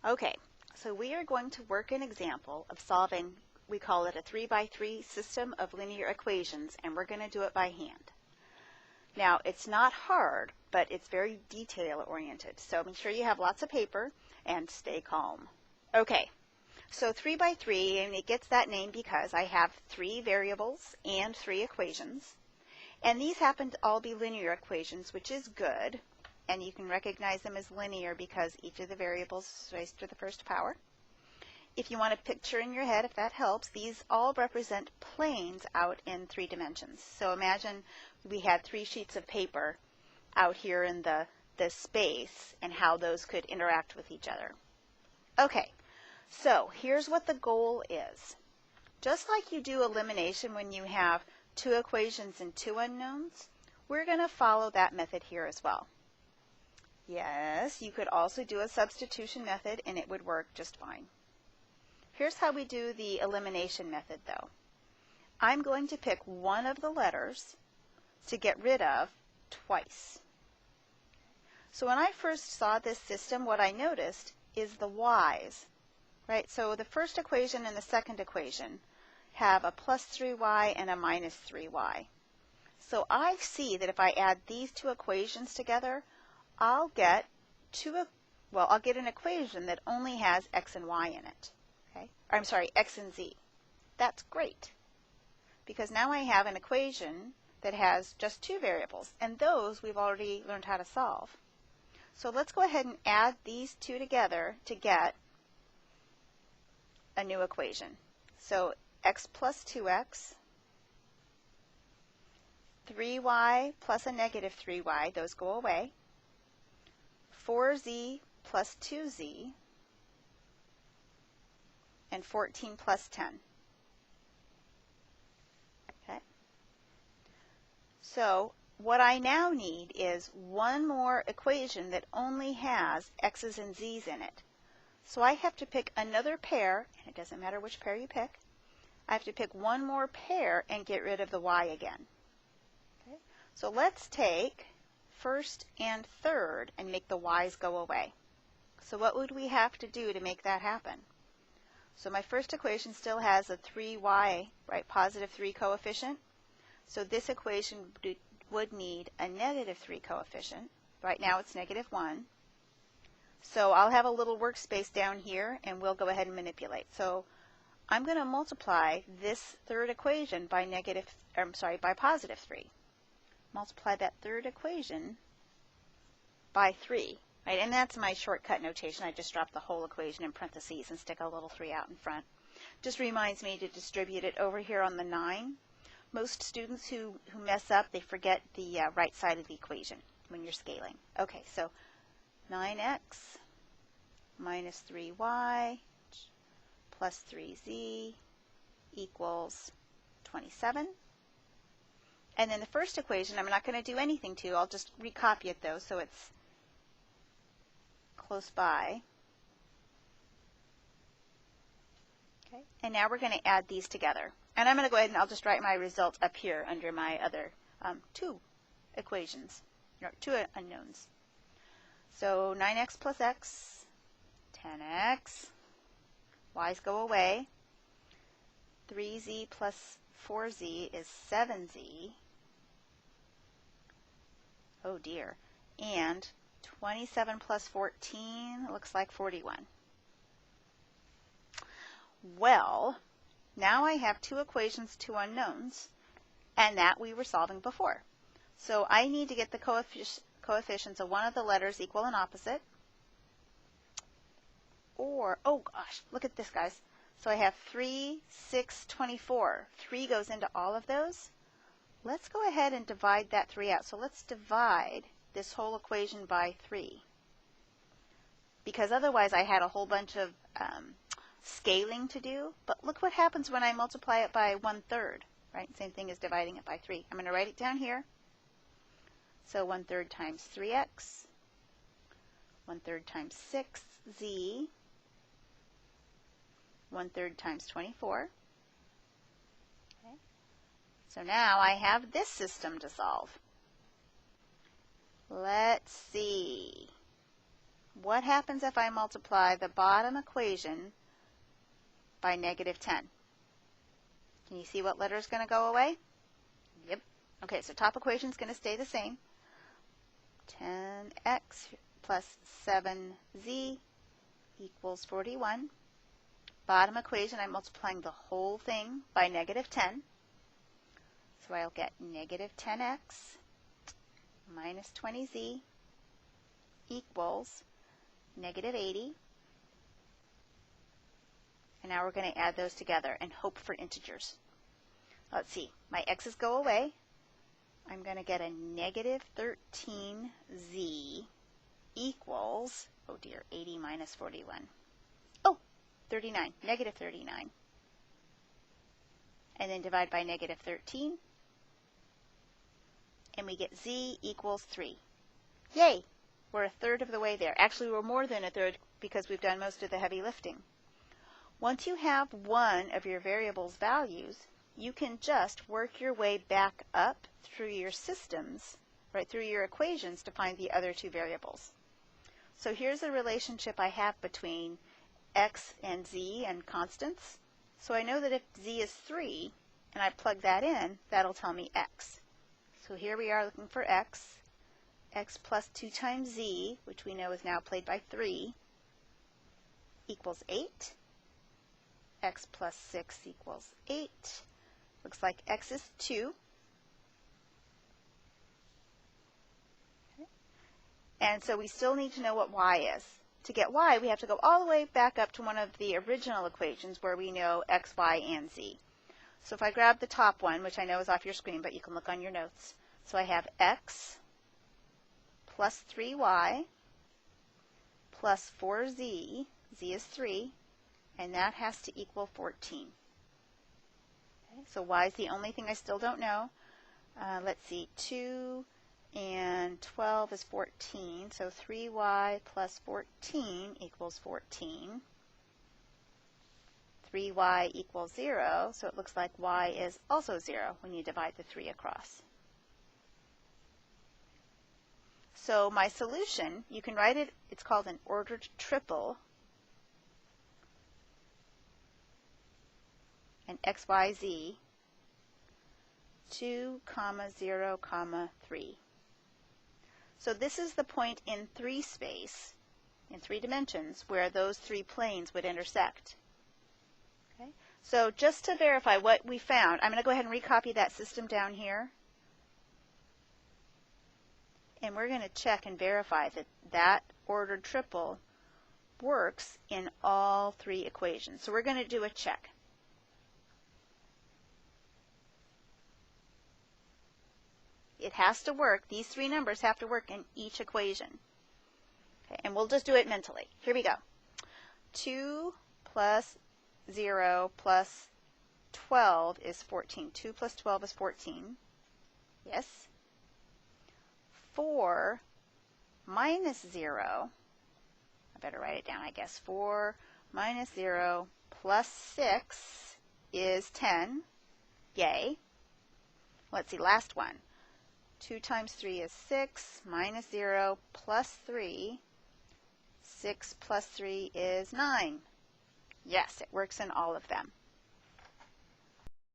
Okay, so we are going to work an example of solving, we call it a 3x3 system of linear equations, and we're going to do it by hand. Now, it's not hard, but it's very detail-oriented, so make sure you have lots of paper and stay calm. Okay, so 3x3, and it gets that name because I have 3 variables and 3 equations, and these happen to all be linear equations, which is good. And you can recognize them as linear because each of the variables is raised to the first power. If you want a picture in your head, if that helps, these all represent planes out in 3 dimensions. So imagine we had 3 sheets of paper out here in the space and how those could interact with each other. Okay, so here's what the goal is. Just like you do elimination when you have 2 equations and 2 unknowns, we're going to follow that method here as well. Yes, you could also do a substitution method and it would work just fine. Here's how we do the elimination method though. I'm going to pick one of the letters to get rid of twice. So when I first saw this system, what I noticed is the y's, right? So the first equation and the second equation have a plus 3y and a minus 3y. So I see that if I add these 2 equations together, I'll get an equation that only has x and y in it. Okay? Or, I'm sorry, x and z. That's great, because now I have an equation that has just 2 variables, and those we've already learned how to solve. So let's go ahead and add these 2 together to get a new equation. So x plus 2x, 3y plus a negative 3y, those go away. 4z plus 2z, and 14 plus 10. Okay. So what I now need is one more equation that only has x's and z's in it. So I have to pick another pair, and it doesn't matter which pair you pick. I have to pick one more pair and get rid of the y again. Okay. So let's take first and third and make the y's go away. So what would we have to do to make that happen? So my first equation still has a 3y, right, positive 3 coefficient. So this equation would need a negative 3 coefficient. Right now it's negative 1. So I'll have a little workspace down here and we'll go ahead and manipulate. So I'm going to multiply this third equation by positive 3. Multiply that third equation by 3, right? And that's my shortcut notation. I just drop the whole equation in parentheses and stick a little 3 out in front. Just reminds me to distribute it over here on the 9. Most students who mess up, they forget the right side of the equation when you're scaling. Okay, so 9x minus 3y plus 3z equals 27. And then the first equation, I'm not going to do anything to. I'll just recopy it, though, so it's close by. Okay. And now we're going to add these together. And I'm going to go ahead and I'll just write my result up here under my other 2 equations, 2 unknowns. So 9x plus x, 10x, y's go away. 3z plus 4z is 7z. Oh dear. And 27 plus 14 looks like 41. Well, now I have 2 equations, 2 unknowns, and that we were solving before. So I need to get the coefficients of one of the letters equal and opposite. Or, oh gosh, look at this, guys. So I have 3, 6, 24. 3 goes into all of those. Let's go ahead and divide that 3 out. So let's divide this whole equation by 3. Because otherwise I had a whole bunch of scaling to do. But look what happens when I multiply it by 1/3. Right? Same thing as dividing it by 3. I'm going to write it down here. So 1/3 times 3x, 1/3 times 6z, 1/3 times 24. Okay. So now I have this system to solve. Let's see. What happens if I multiply the bottom equation by negative 10? Can you see what letter is going to go away? Yep. Okay, so top equation is going to stay the same. 10x plus 7z equals 41. Bottom equation, I'm multiplying the whole thing by negative 10. So I'll get negative 10x minus 20z equals negative 80. And now we're going to add those together and hope for integers. Let's see, my x's go away. I'm going to get a negative 13z equals, oh dear, 80 minus 41. Oh, 39, negative 39. And then divide by negative 13. And we get z equals 3. Yay! We're a third of the way there. Actually, we're more than a third because we've done most of the heavy lifting. Once you have one of your variables' values, you can just work your way back up through your systems, right, through your equations to find the other two variables. So here's a relationship I have between x and z and constants. So I know that if z is 3 and I plug that in, that'll tell me x. So here we are looking for x. X plus 2 times z, which we know is now played by 3, equals 8. X plus 6 equals 8. Looks like x is 2. Okay. And so we still need to know what y is. To get y, we have to go all the way back up to one of the original equations where we know x, y, and z. So if I grab the top one, which I know is off your screen, but you can look on your notes. So I have x plus 3y plus 4z, z is 3, and that has to equal 14. Okay, so y is the only thing I still don't know. Let's see, 2 and 12 is 14, so 3y plus 14 equals 14. 3y equals 0, so it looks like y is also 0 when you divide the 3 across. So my solution, you can write it, it's called an ordered triple. And x, y, z, 2, 0, 3. So this is the point in 3 space, in 3 dimensions, where those 3 planes would intersect. Okay? So just to verify what we found, I'm going to go ahead and recopy that system down here. And we're going to check and verify that that ordered triple works in all 3 equations. So we're going to do a check. It has to work. These 3 numbers have to work in each equation. Okay, and we'll just do it mentally. Here we go. 2 plus 0 plus 12 is 14. 2 plus 12 is 14. Yes. 4 minus 0, I better write it down, I guess. 4 minus 0 plus 6 is 10. Yay. Let's see, last one. 2 times 3 is 6, minus 0 plus 3. 6 plus 3 is 9. Yes, it works in all of them.